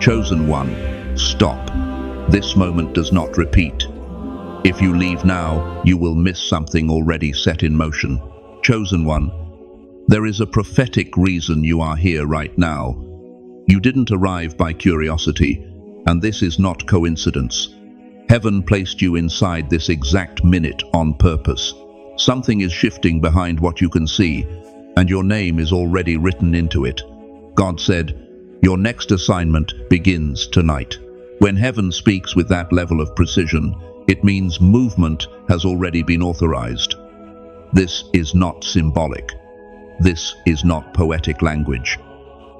Chosen one, stop. This moment does not repeat. If you leave now, you will miss something already set in motion. Chosen one, there is a prophetic reason you are here right now. You didn't arrive by curiosity, and this is not coincidence. Heaven placed you inside this exact minute on purpose. Something is shifting behind what you can see, and your name is already written into it. God said, your next assignment begins tonight. When heaven speaks with that level of precision, it means movement has already been authorized. This is not symbolic. This is not poetic language.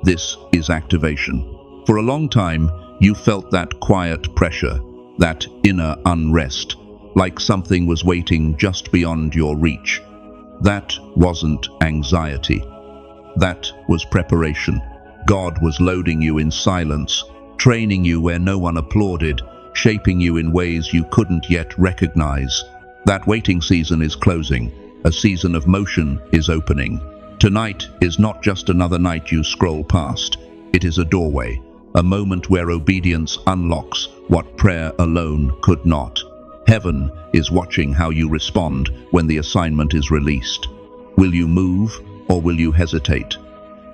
This is activation. For a long time, you felt that quiet pressure, that inner unrest, like something was waiting just beyond your reach. That wasn't anxiety. That was preparation. God was loading you in silence, training you where no one applauded, shaping you in ways you couldn't yet recognize. That waiting season is closing. A season of motion is opening. Tonight is not just another night you scroll past. It is a doorway, a moment where obedience unlocks what prayer alone could not. Heaven is watching how you respond when the assignment is released. Will you move or will you hesitate?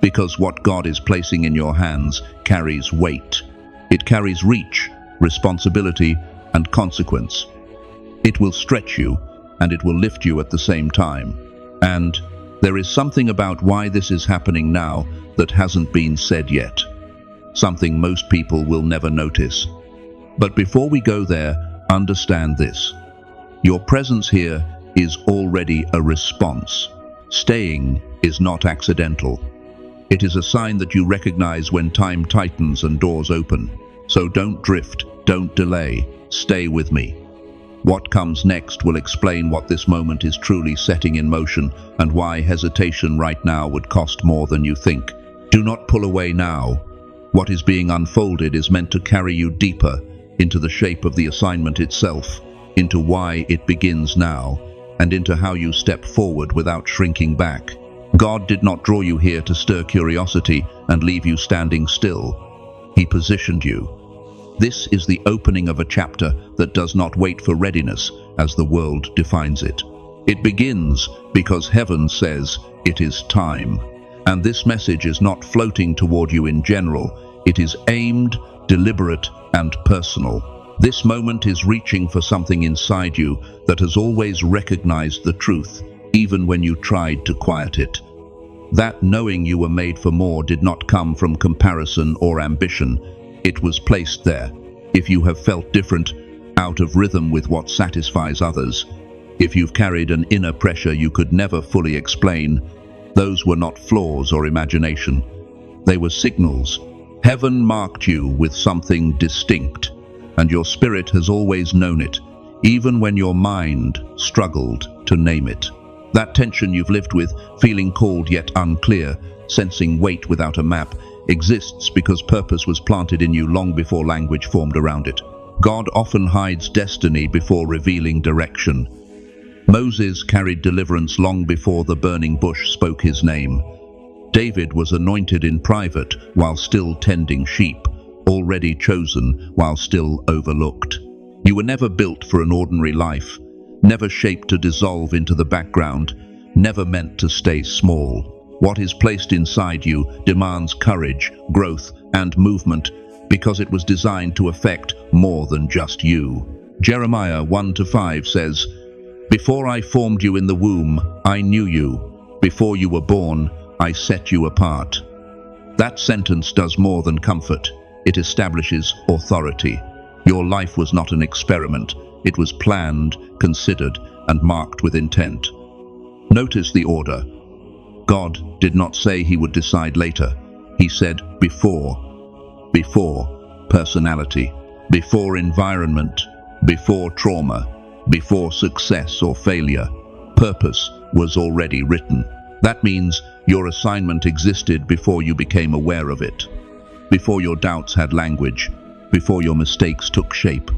Because what God is placing in your hands carries weight. It carries reach, responsibility, and consequence. It will stretch you, and it will lift you at the same time. And there is something about why this is happening now that hasn't been said yet. Something most people will never notice. But before we go there, understand this. Your presence here is already a response. Staying is not accidental. It is a sign that you recognize when time tightens and doors open. So don't drift, don't delay, stay with me. What comes next will explain what this moment is truly setting in motion and why hesitation right now would cost more than you think. Do not pull away now. What is being unfolded is meant to carry you deeper into the shape of the assignment itself, into why it begins now, and into how you step forward without shrinking back. God did not draw you here to stir curiosity and leave you standing still. He positioned you. This is the opening of a chapter that does not wait for readiness as the world defines it. It begins because heaven says it is time. And this message is not floating toward you in general. It is aimed, deliberate, and personal. This moment is reaching for something inside you that has always recognized the truth, even when you tried to quiet it. That knowing you were made for more did not come from comparison or ambition. It was placed there. If you have felt different, out of rhythm with what satisfies others, if you've carried an inner pressure you could never fully explain, those were not flaws or imagination. They were signals. Heaven marked you with something distinct, and your spirit has always known it, even when your mind struggled to name it. That tension you've lived with, feeling called yet unclear, sensing weight without a map, exists because purpose was planted in you long before language formed around it. God often hides destiny before revealing direction. Moses carried deliverance long before the burning bush spoke his name. David was anointed in private while still tending sheep, already chosen while still overlooked. You were never built for an ordinary life, never shaped to dissolve into the background, never meant to stay small. What is placed inside you demands courage, growth, and movement because it was designed to affect more than just you. Jeremiah 1-5 says, "Before I formed you in the womb, I knew you. Before you were born, I set you apart." That sentence does more than comfort. It establishes authority. Your life was not an experiment. It was planned, considered, and marked with intent. Notice the order. God did not say he would decide later. He said before. Before personality, before environment, before trauma, before success or failure. Purpose was already written. That means your assignment existed before you became aware of it, before your doubts had language, before your mistakes took shape,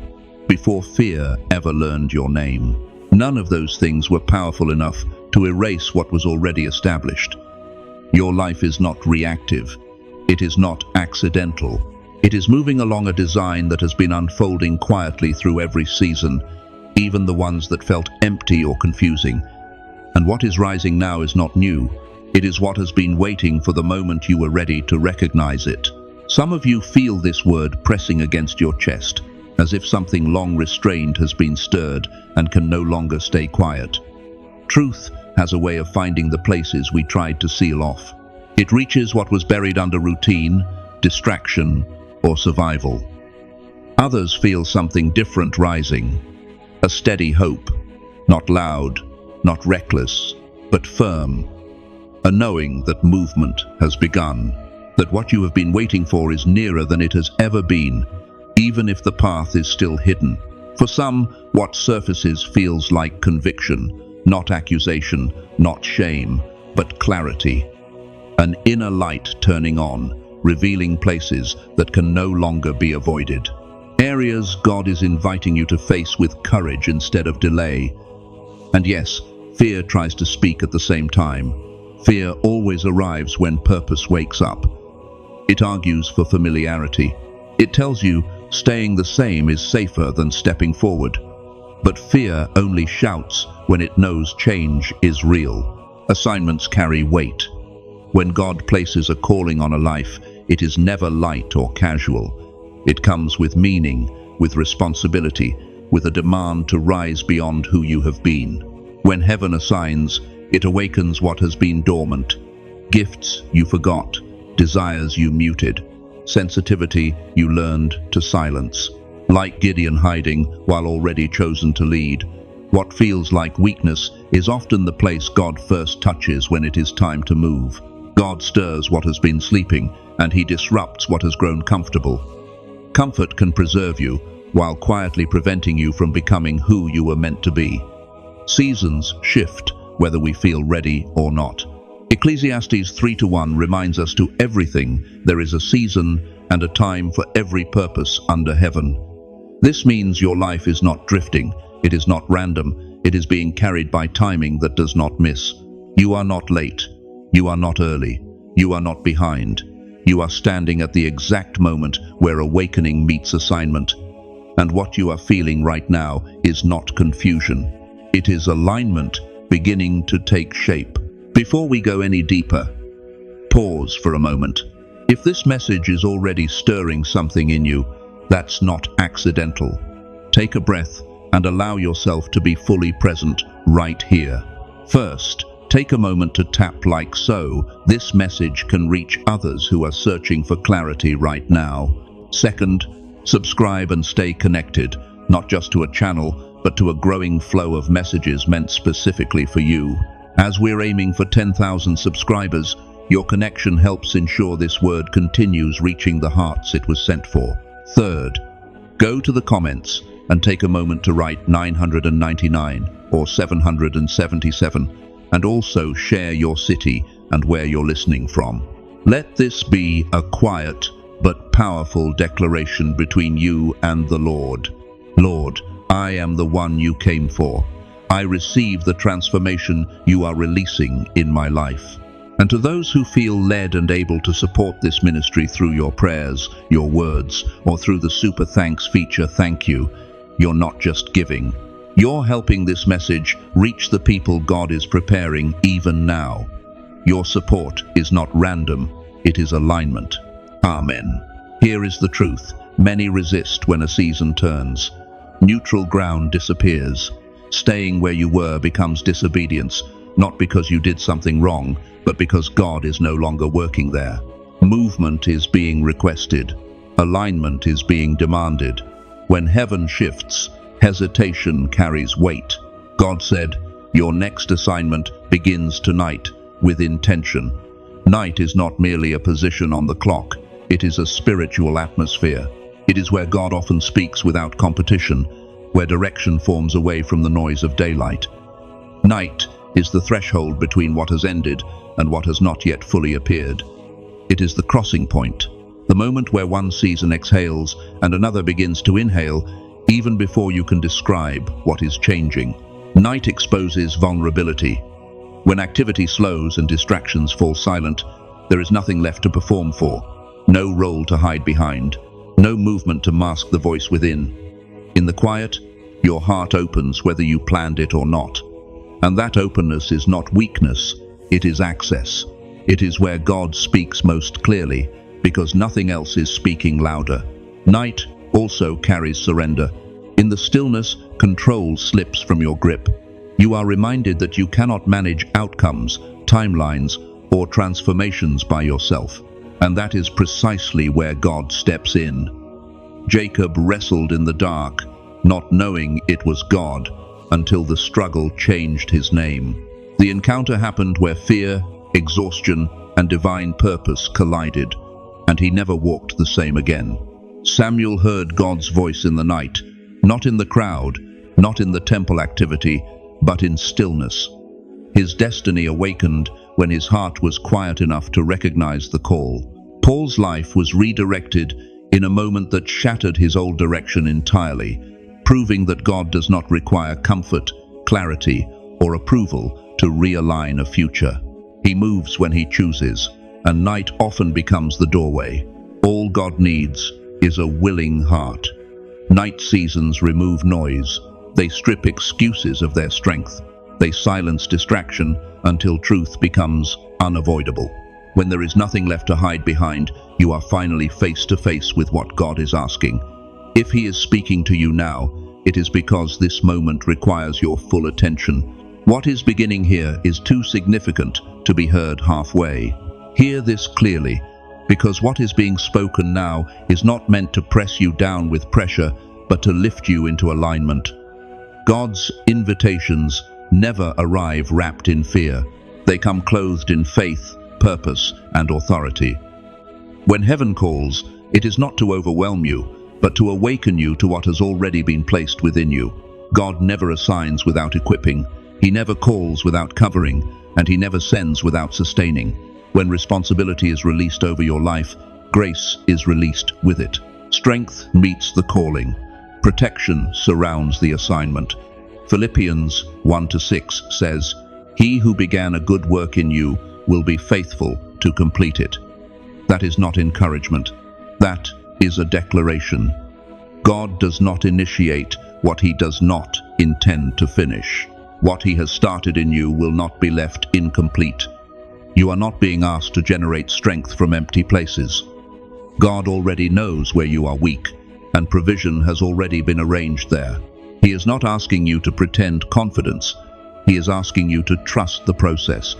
before fear ever learned your name. None of those things were powerful enough to erase what was already established. Your life is not reactive. It is not accidental. It is moving along a design that has been unfolding quietly through every season, even the ones that felt empty or confusing. And what is rising now is not new. It is what has been waiting for the moment you were ready to recognize it. Some of you feel this word pressing against your chest, as if something long restrained has been stirred and can no longer stay quiet. Truth has a way of finding the places we tried to seal off. It reaches what was buried under routine, distraction, or survival. Others feel something different rising, a steady hope, not loud, not reckless, but firm, a knowing that movement has begun, that what you have been waiting for is nearer than it has ever been, even if the path is still hidden. For some, what surfaces feels like conviction, not accusation, not shame, but clarity. An inner light turning on, revealing places that can no longer be avoided. Areas God is inviting you to face with courage instead of delay. And yes, fear tries to speak at the same time. Fear always arrives when purpose wakes up. It argues for familiarity. It tells you staying the same is safer than stepping forward. But fear only shouts when it knows change is real. Assignments carry weight. When God places a calling on a life, it is never light or casual. It comes with meaning, with responsibility, with a demand to rise beyond who you have been. When heaven assigns, it awakens what has been dormant. Gifts you forgot, desires you muted, sensitivity you learned to silence. Like Gideon hiding while already chosen to lead, what feels like weakness is often the place God first touches when it is time to move. God stirs what has been sleeping, and He disrupts what has grown comfortable. Comfort can preserve you, while quietly preventing you from becoming who you were meant to be. Seasons shift, whether we feel ready or not. Ecclesiastes 3:1 reminds us to everything there is a season and a time for every purpose under heaven. This means your life is not drifting, it is not random, it is being carried by timing that does not miss. You are not late, you are not early, you are not behind. You are standing at the exact moment where awakening meets assignment. And what you are feeling right now is not confusion. It is alignment beginning to take shape. Before we go any deeper, pause for a moment. If this message is already stirring something in you, that's not accidental. Take a breath and allow yourself to be fully present right here. First, take a moment to tap like so. This message can reach others who are searching for clarity right now. Second, subscribe and stay connected, not just to a channel, but to a growing flow of messages meant specifically for you. As we're aiming for 10,000 subscribers, your connection helps ensure this word continues reaching the hearts it was sent for. Third, go to the comments and take a moment to write 999 or 777, and also share your city and where you're listening from. Let this be a quiet but powerful declaration between you and the Lord. Lord, I am the one you came for. I receive the transformation you are releasing in my life. And to those who feel led and able to support this ministry through your prayers, your words, or through the Super Thanks feature, thank you. You're not just giving. You're helping this message reach the people God is preparing even now. Your support is not random, it is alignment. Amen. Here is the truth. Many resist when a season turns. Neutral ground disappears. Staying where you were becomes disobedience, not because you did something wrong, but because God is no longer working there. Movement is being requested. Alignment is being demanded. When heaven shifts, hesitation carries weight. God said, your next assignment begins tonight with intention. Night is not merely a position on the clock. It is a spiritual atmosphere. It is where God often speaks without competition, where direction forms away from the noise of daylight. Night is the threshold between what has ended and what has not yet fully appeared. It is the crossing point, the moment where one season exhales and another begins to inhale, even before you can describe what is changing. Night exposes vulnerability. When activity slows and distractions fall silent, there is nothing left to perform for, no role to hide behind, no movement to mask the voice within. In the quiet, your heart opens whether you planned it or not. And that openness is not weakness, it is access. It is where God speaks most clearly, because nothing else is speaking louder. Night also carries surrender. In the stillness, control slips from your grip. You are reminded that you cannot manage outcomes, timelines, or transformations by yourself. And that is precisely where God steps in. Jacob wrestled in the dark, not knowing it was God, until the struggle changed his name. The encounter happened where fear, exhaustion, and divine purpose collided, and he never walked the same again. Samuel heard God's voice in the night, not in the crowd, not in the temple activity, but in stillness. His destiny awakened when his heart was quiet enough to recognize the call. Paul's life was redirected in a moment that shattered his old direction entirely, proving that God does not require comfort, clarity, or approval to realign a future. He moves when he chooses, and night often becomes the doorway. All God needs is a willing heart. Night seasons remove noise. They strip excuses of their strength. They silence distraction until truth becomes unavoidable. When there is nothing left to hide behind, you are finally face to face with what God is asking. If He is speaking to you now, it is because this moment requires your full attention. What is beginning here is too significant to be heard halfway. Hear this clearly, because what is being spoken now is not meant to press you down with pressure, but to lift you into alignment. God's invitations never arrive wrapped in fear. They come clothed in faith, purpose, and authority. When heaven calls, it is not to overwhelm you, but to awaken you to what has already been placed within you. God never assigns without equipping. He never calls without covering, and He never sends without sustaining. When responsibility is released over your life, grace is released with it. Strength meets the calling. Protection surrounds the assignment. Philippians 1-6 says, "He who began a good work in you will be faithful to complete it." That is not encouragement. That is a declaration. God does not initiate what He does not intend to finish. What He has started in you will not be left incomplete. You are not being asked to generate strength from empty places. God already knows where you are weak, and provision has already been arranged there. He is not asking you to pretend confidence. He is asking you to trust the process.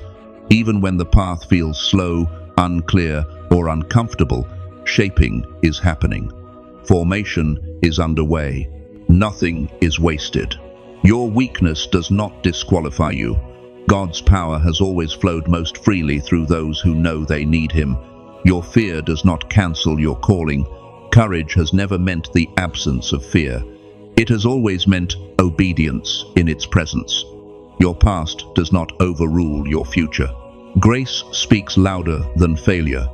Even when the path feels slow, unclear, or uncomfortable, shaping is happening. Formation is underway. Nothing is wasted. Your weakness does not disqualify you. God's power has always flowed most freely through those who know they need Him. Your fear does not cancel your calling. Courage has never meant the absence of fear. It has always meant obedience in its presence. Your past does not overrule your future. Grace speaks louder than failure,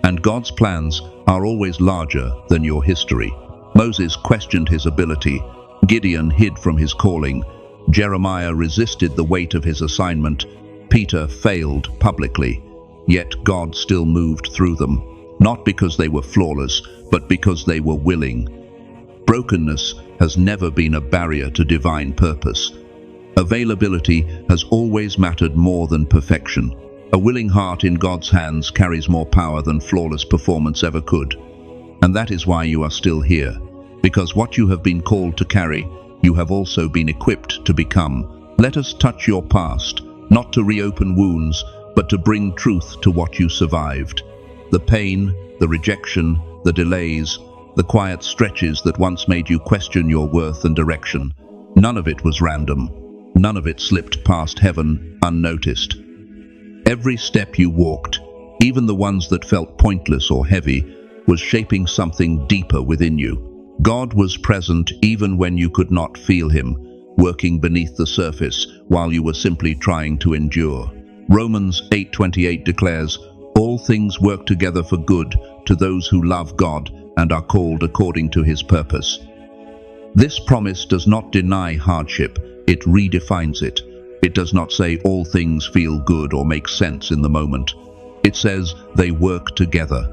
and God's plans are always larger than your history. Moses questioned his ability. Gideon hid from his calling. Jeremiah resisted the weight of his assignment. Peter failed publicly. Yet God still moved through them, not because they were flawless, but because they were willing. Brokenness has never been a barrier to divine purpose. Availability has always mattered more than perfection. A willing heart in God's hands carries more power than flawless performance ever could. And that is why you are still here, because what you have been called to carry, you have also been equipped to become. Let us touch your past, not to reopen wounds, but to bring truth to what you survived. The pain, the rejection, the delays, the quiet stretches that once made you question your worth and direction. None of it was random. None of it slipped past heaven unnoticed. Every step you walked, even the ones that felt pointless or heavy, was shaping something deeper within you. God was present even when you could not feel Him, working beneath the surface while you were simply trying to endure. Romans 8:28 declares, "All things work together for good to those who love God and are called according to His purpose." This promise does not deny hardship, it redefines it. It does not say all things feel good or make sense in the moment. It says they work together.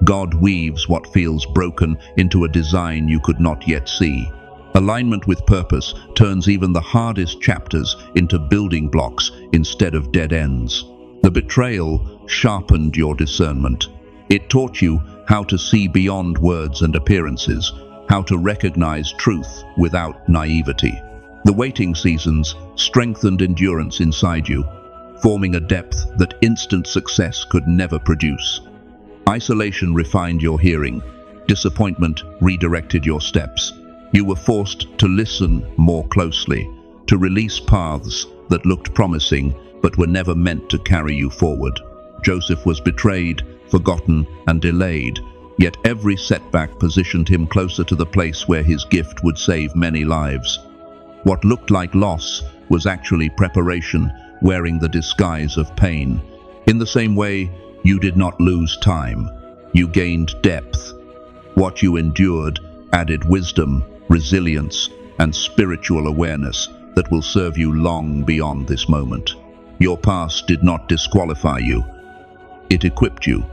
God weaves what feels broken into a design you could not yet see. Alignment with purpose turns even the hardest chapters into building blocks instead of dead ends. The betrayal sharpened your discernment. It taught you how to see beyond words and appearances, how to recognize truth without naivety. The waiting seasons strengthened endurance inside you, forming a depth that instant success could never produce. Isolation refined your hearing. Disappointment redirected your steps. You were forced to listen more closely, to release paths that looked promising but were never meant to carry you forward. Joseph was betrayed, forgotten, and delayed, yet every setback positioned him closer to the place where his gift would save many lives. What looked like loss was actually preparation, wearing the disguise of pain. In the same way, you did not lose time. You gained depth. What you endured added wisdom, resilience, and spiritual awareness that will serve you long beyond this moment. Your past did not disqualify you. It equipped you.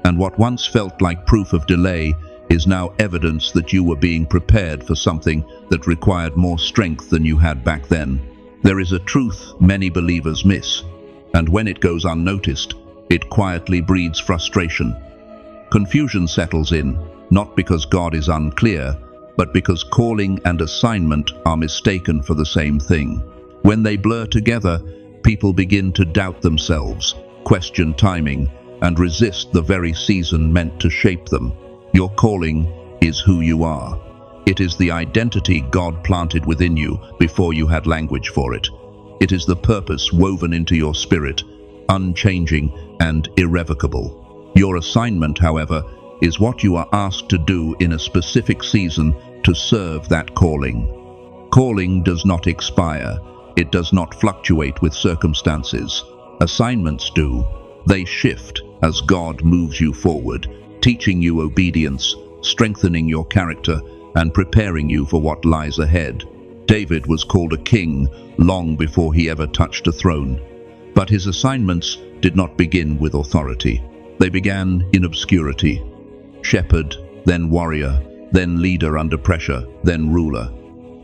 And what once felt like proof of delay is now evidence that you were being prepared for something that required more strength than you had back then. There is a truth many believers miss, and when it goes unnoticed, it quietly breeds frustration. Confusion settles in, not because God is unclear, but because calling and assignment are mistaken for the same thing. When they blur together, people begin to doubt themselves, question timing, and resist the very season meant to shape them. Your calling is who you are. It is the identity God planted within you before you had language for it. It is the purpose woven into your spirit, unchanging and irrevocable. Your assignment, however, is what you are asked to do in a specific season to serve that calling. Calling does not expire. It does not fluctuate with circumstances. Assignments do. They shift as God moves you forward, teaching you obedience, strengthening your character, and preparing you for what lies ahead. David was called a king long before he ever touched a throne. But his assignments did not begin with authority. They began in obscurity. Shepherd, then warrior, then leader under pressure, then ruler.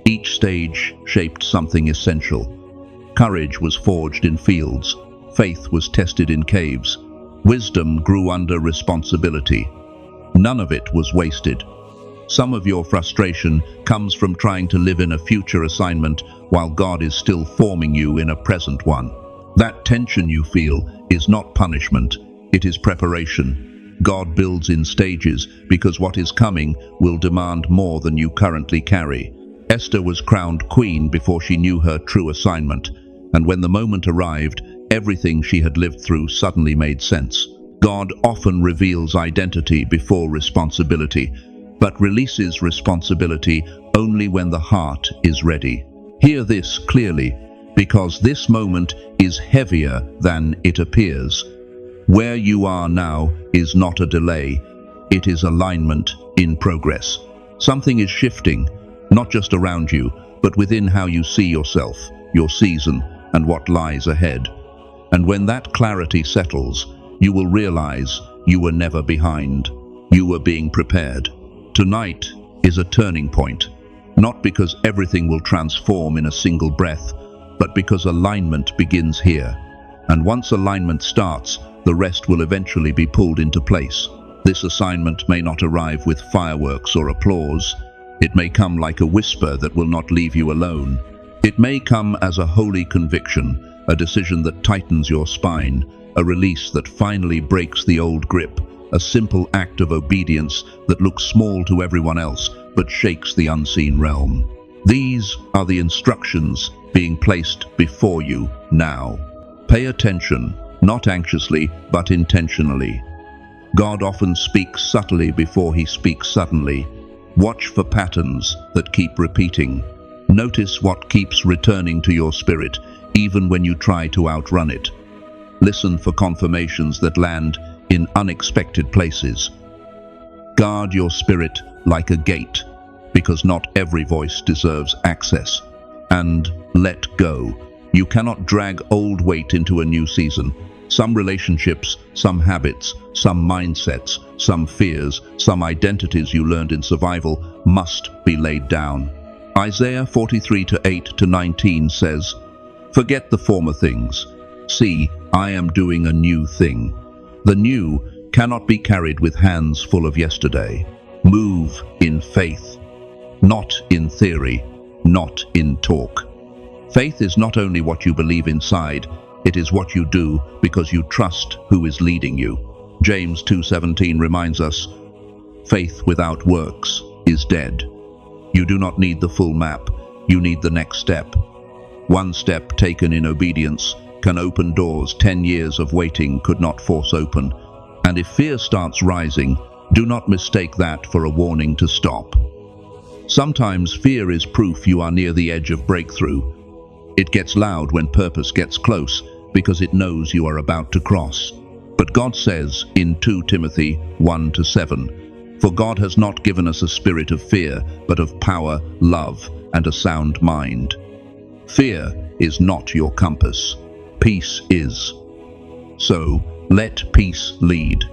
Each stage shaped something essential. Courage was forged in fields. Faith was tested in caves. Wisdom grew under responsibility. None of it was wasted. Some of your frustration comes from trying to live in a future assignment while God is still forming you in a present one. That tension you feel is not punishment, it is preparation. God builds in stages because what is coming will demand more than you currently carry. Esther was crowned queen before she knew her true assignment, and when the moment arrived, everything she had lived through suddenly made sense. God often reveals identity before responsibility, but releases responsibility only when the heart is ready. Hear this clearly, because this moment is heavier than it appears. Where you are now is not a delay, it is alignment in progress. Something is shifting, not just around you, but within how you see yourself, your season, and what lies ahead. And when that clarity settles, you will realize you were never behind. You were being prepared. Tonight is a turning point, not because everything will transform in a single breath, but because alignment begins here. And once alignment starts, the rest will eventually be pulled into place. This assignment may not arrive with fireworks or applause. It may come like a whisper that will not leave you alone. It may come as a holy conviction, a decision that tightens your spine, a release that finally breaks the old grip, a simple act of obedience that looks small to everyone else but shakes the unseen realm. These are the instructions being placed before you now. Pay attention, not anxiously, but intentionally. God often speaks subtly before he speaks suddenly. Watch for patterns that keep repeating. Notice what keeps returning to your spirit, even when you try to outrun it. Listen for confirmations that land in unexpected places. Guard your spirit like a gate, because not every voice deserves access. And let go. You cannot drag old weight into a new season. Some relationships, some habits, some mindsets, some fears, some identities you learned in survival must be laid down. Isaiah 43:8-19 says, "Forget the former things. See, I am doing a new thing. The new cannot be carried with hands full of yesterday. Move in faith, not in theory, not in talk." Faith is not only what you believe inside, it is what you do because you trust who is leading you. James 2:17 reminds us, "Faith without works is dead." You do not need the full map, you need the next step. One step taken in obedience can open doors 10 years of waiting could not force open. And if fear starts rising, do not mistake that for a warning to stop. Sometimes fear is proof you are near the edge of breakthrough. It gets loud when purpose gets close because it knows you are about to cross. But God says in 2 Timothy 1-7, "For God has not given us a spirit of fear, but of power, love, and a sound mind." Fear is not your compass. Peace is. So, let peace lead,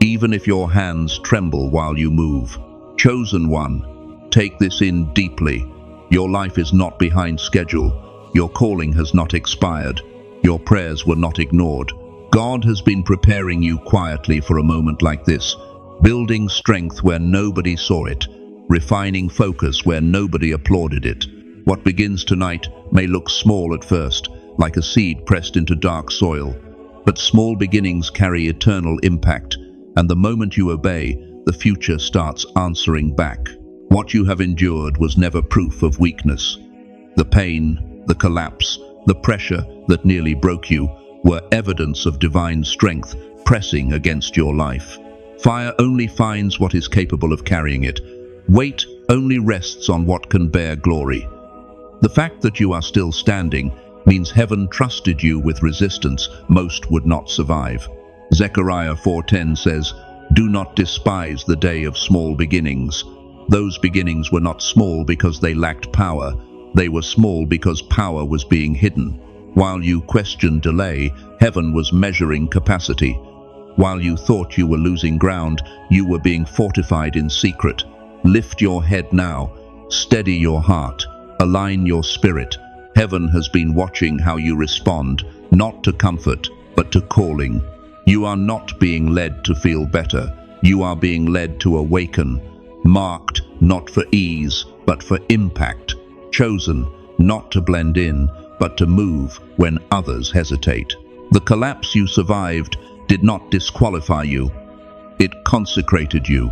even if your hands tremble while you move. Chosen one, take this in deeply. Your life is not behind schedule. Your calling has not expired. Your prayers were not ignored. God has been preparing you quietly for a moment like this, building strength where nobody saw it, refining focus where nobody applauded it. What begins tonight may look small at first, like a seed pressed into dark soil, but small beginnings carry eternal impact, and the moment you obey, the future starts answering back. What you have endured was never proof of weakness. The pain, the collapse, the pressure that nearly broke you were evidence of divine strength pressing against your life. Fire only finds what is capable of carrying it. Weight only rests on what can bear glory. The fact that you are still standing means heaven trusted you with resistance most would not survive. Zechariah 4:10 says, "Do not despise the day of small beginnings." Those beginnings were not small because they lacked power. They were small because power was being hidden. While you questioned delay, heaven was measuring capacity. While you thought you were losing ground, you were being fortified in secret. Lift your head now, steady your heart, align your spirit. Heaven has been watching how you respond, not to comfort, but to calling. You are not being led to feel better. You are being led to awaken, marked not for ease, but for impact. Chosen not to blend in, but to move when others hesitate. The collapse you survived did not disqualify you. It consecrated you.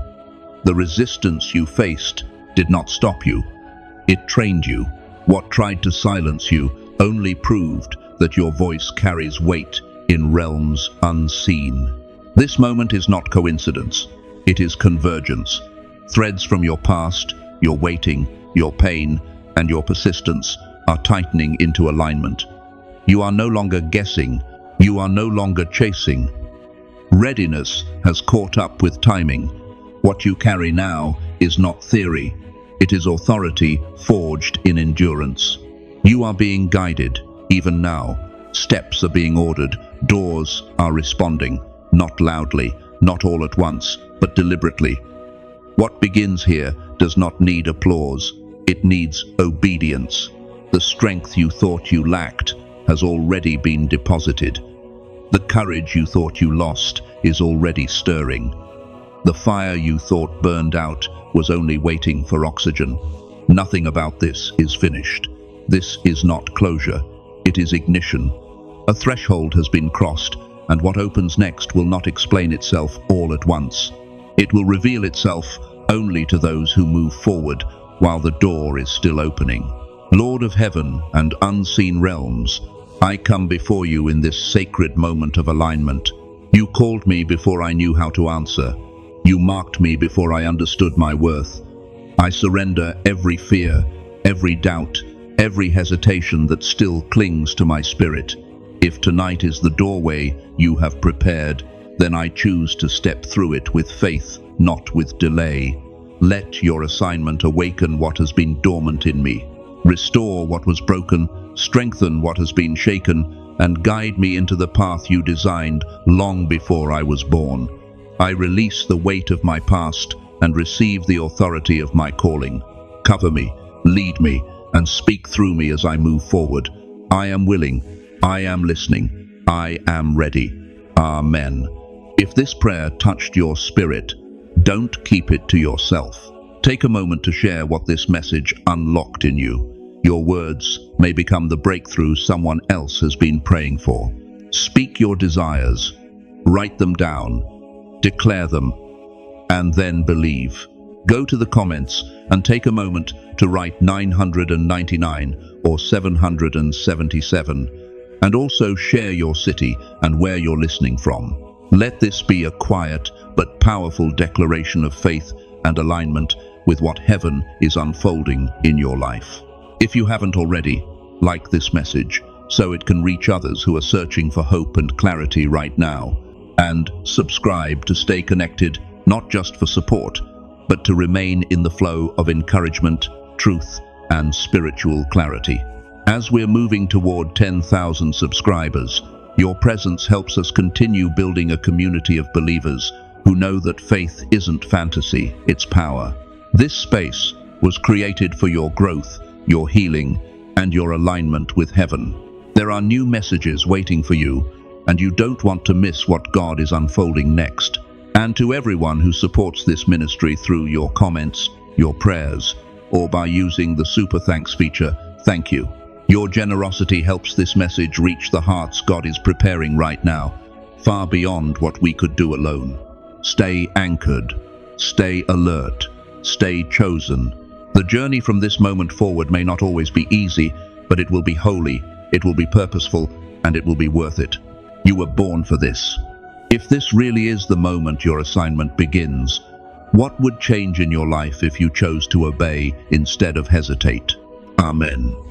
The resistance you faced did not stop you. It trained you. What tried to silence you only proved that your voice carries weight in realms unseen. This moment is not coincidence. It is convergence. Threads from your past, your waiting, your pain, and your persistence are tightening into alignment. You are no longer guessing. You are no longer chasing. Readiness has caught up with timing. What you carry now is not theory. It is authority forged in endurance. You are being guided, even now. Steps are being ordered. Doors are responding, not loudly, not all at once, but deliberately. What begins here does not need applause. It needs obedience. The strength you thought you lacked has already been deposited. The courage you thought you lost is already stirring. The fire you thought burned out was only waiting for oxygen. Nothing about this is finished. This is not closure. It is ignition. A threshold has been crossed, and what opens next will not explain itself all at once. It will reveal itself only to those who move forward while the door is still opening. Lord of heaven and unseen realms, I come before you in this sacred moment of alignment. You called me before I knew how to answer. You marked me before I understood my worth. I surrender every fear, every doubt, every hesitation that still clings to my spirit. If tonight is the doorway you have prepared, then I choose to step through it with faith, not with delay. Let your assignment awaken what has been dormant in me. Restore what was broken, strengthen what has been shaken, and guide me into the path you designed long before I was born. I release the weight of my past and receive the authority of my calling. Cover me, lead me, and speak through me as I move forward. I am willing, I am listening, I am ready. Amen. If this prayer touched your spirit, don't keep it to yourself. Take a moment to share what this message unlocked in you. Your words may become the breakthrough someone else has been praying for. Speak your desires, write them down, declare them, and then believe. Go to the comments and take a moment to write 999 or 777, and also share your city and where you're listening from. Let this be a quiet but powerful declaration of faith and alignment with what heaven is unfolding in your life. If you haven't already, like this message so it can reach others who are searching for hope and clarity right now. And subscribe to stay connected, not just for support, but to remain in the flow of encouragement, truth, and spiritual clarity. As we're moving toward 10,000 subscribers, your presence helps us continue building a community of believers who know that faith isn't fantasy, it's power. This space was created for your growth, your healing, and your alignment with heaven. There are new messages waiting for you, and you don't want to miss what God is unfolding next. And to everyone who supports this ministry through your comments, your prayers, or by using the Super Thanks feature, thank you. Your generosity helps this message reach the hearts God is preparing right now, far beyond what we could do alone. Stay anchored, stay alert, stay chosen. The journey from this moment forward may not always be easy, but it will be holy, it will be purposeful, and it will be worth it. You were born for this. If this really is the moment your assignment begins, what would change in your life if you chose to obey instead of hesitate? Amen.